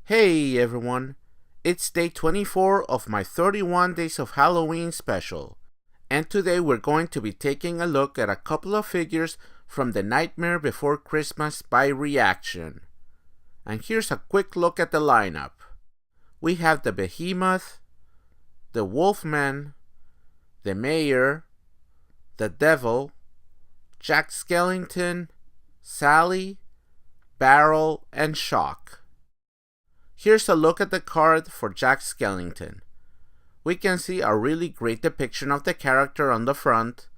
Hey everyone, it's day 24 of my 31 Days of Halloween special, and today we're going to be taking a look at a couple of figures from the Nightmare Before Xmas by ReAction. And here's a quick look at the lineup. We have the Behemoth, the Wolfman, the Mayor, the Devil, Jack Skellington, Sally, Beryl, and Shock. Here's a look at the card for Jack Skellington. We can see a really great depiction of the character on the front,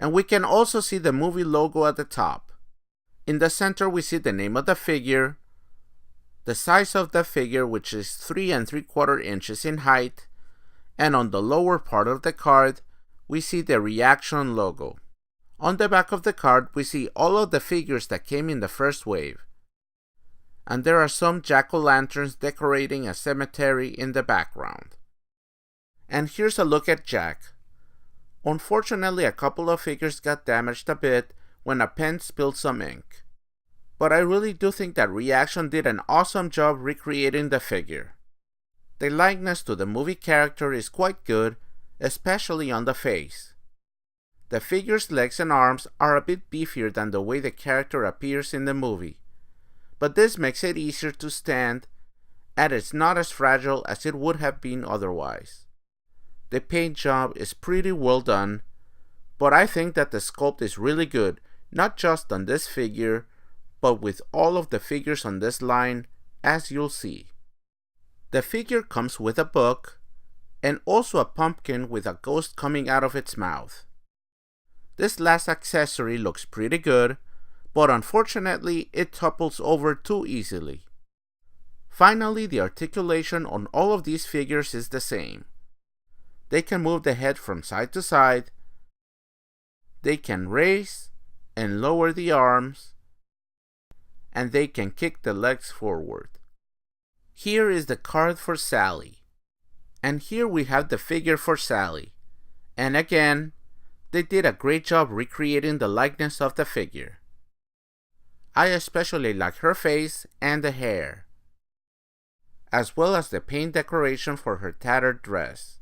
and we can also see the movie logo at the top. In the center we see the name of the figure, the size of the figure, which is 3 3/4 inches in height, and on the lower part of the card we see the ReAction logo. On the back of the card we see all of the figures that came in the first wave, and there are some jack-o'-lanterns decorating a cemetery in the background. And here's a look at Jack. Unfortunately, a couple of figures got damaged a bit when a pen spilled some ink. But I really do think that ReAction did an awesome job recreating the figure. The likeness to the movie character is quite good, especially on the face. The figure's legs and arms are a bit beefier than the way the character appears in the movie, but this makes it easier to stand, and it's not as fragile as it would have been otherwise. The paint job is pretty well done, but I think that the sculpt is really good, not just on this figure, but with all of the figures on this line, as you'll see. The figure comes with a book, and also a pumpkin with a ghost coming out of its mouth. This last accessory looks pretty good, but unfortunately it topples over too easily. Finally, the articulation on all of these figures is the same. They can move the head from side to side, they can raise and lower the arms, and they can kick the legs forward. Here is the card for Sally, and here we have the figure for Sally, and again, they did a great job recreating the likeness of the figure. I especially like her face and the hair, as well as the paint decoration for her tattered dress.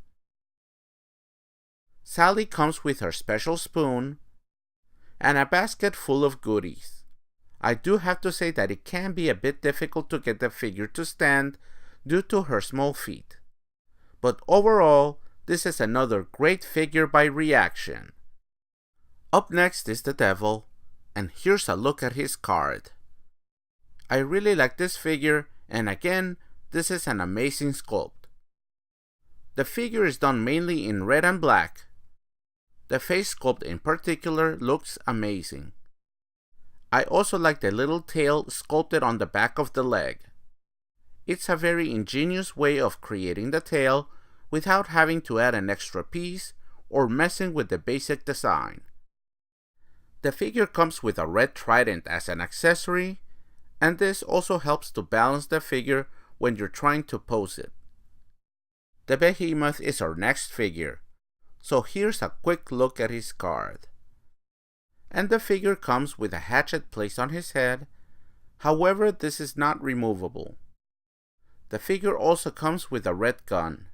Sally comes with her special spoon and a basket full of goodies. I do have to say that it can be a bit difficult to get the figure to stand due to her small feet. But overall, this is another great figure by ReAction. Up next is the Devil, and here's a look at his card. I really like this figure, and again, this is an amazing sculpt. The figure is done mainly in red and black. The face sculpt in particular looks amazing. I also like the little tail sculpted on the back of the leg. It's a very ingenious way of creating the tail without having to add an extra piece or messing with the basic design. The figure comes with a red trident as an accessory, and this also helps to balance the figure when you're trying to pose it. The Behemoth is our next figure, so here's a quick look at his card. And the figure comes with a hatchet placed on his head, however this is not removable. The figure also comes with a red gun.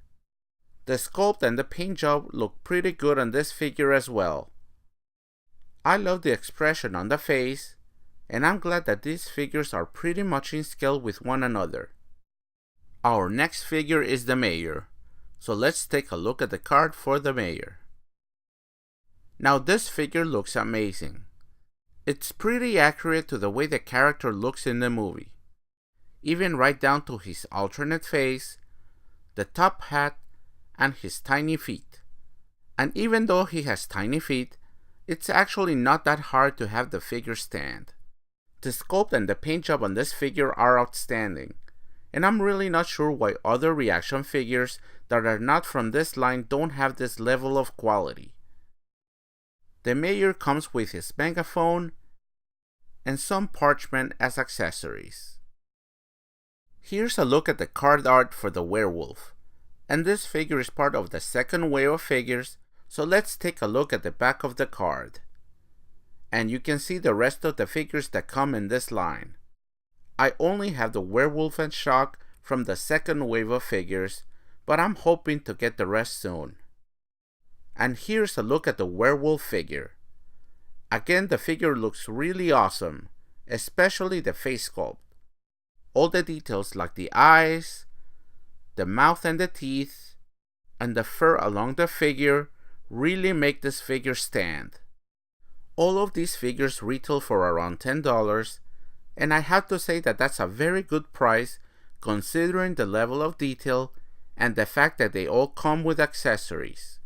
The sculpt and the paint job look pretty good on this figure as well. I love the expression on the face, and I'm glad that these figures are pretty much in scale with one another. Our next figure is the Mayor, so let's take a look at the card for the Mayor. Now this figure looks amazing. It's pretty accurate to the way the character looks in the movie, even right down to his alternate face, the top hat, and his tiny feet. And even though he has tiny feet, it's actually not that hard to have the figure stand. The sculpt and the paint job on this figure are outstanding, and I'm really not sure why other ReAction figures that are not from this line don't have this level of quality. The Mayor comes with his megaphone and some parchment as accessories. Here's a look at the card art for the Werewolf, and this figure is part of the second wave of figures, so let's take a look at the back of the card. And you can see the rest of the figures that come in this line. I only have the Werewolf and Shock from the second wave of figures, but I'm hoping to get the rest soon. And here's a look at the Werewolf Figure. Again, the figure looks really awesome, especially the face sculpt. All the details like the eyes, the mouth and the teeth, and the fur along the figure really make this figure stand. All of these figures retail for around $10, and I have to say that that's a very good price considering the level of detail and the fact that they all come with accessories.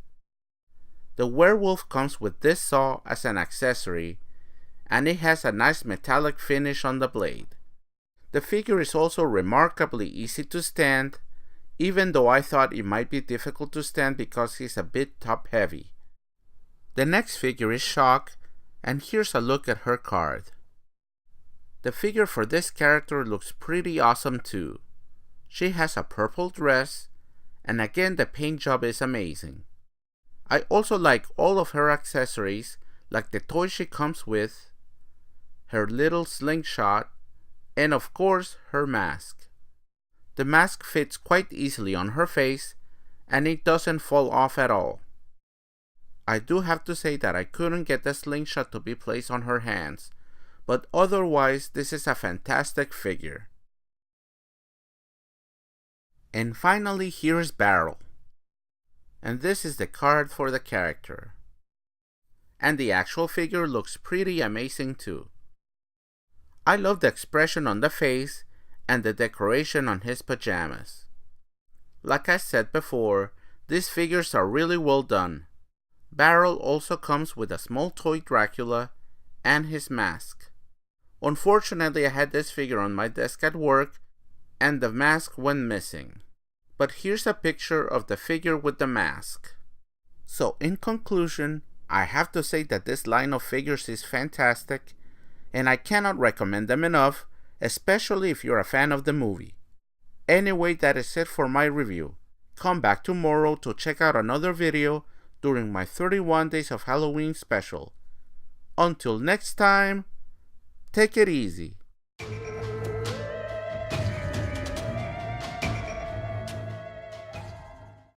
The werewolf comes with this saw as an accessory, and it has a nice metallic finish on the blade. The figure is also remarkably easy to stand, even though I thought it might be difficult to stand because he's a bit top heavy. The next figure is Shock, and here's a look at her card. The figure for this character looks pretty awesome too. She has a purple dress, and again the paint job is amazing. I also like all of her accessories, like the toy she comes with, her little slingshot, and of course her mask. The mask fits quite easily on her face, and it doesn't fall off at all. I do have to say that I couldn't get the slingshot to be placed on her hands, but otherwise this is a fantastic figure. And finally, here's Beryl. And this is the card for the character. And the actual figure looks pretty amazing too. I love the expression on the face and the decoration on his pajamas. Like I said before, these figures are really well done. Beryl also comes with a small toy Dracula and his mask. Unfortunately, I had this figure on my desk at work and the mask went missing. But here's a picture of the figure with the mask. So in conclusion, I have to say that this line of figures is fantastic, and I cannot recommend them enough, especially if you're a fan of the movie. Anyway, that is it for my review. Come back tomorrow to check out another video during my 31 Days of Halloween special. Until next time, take it easy.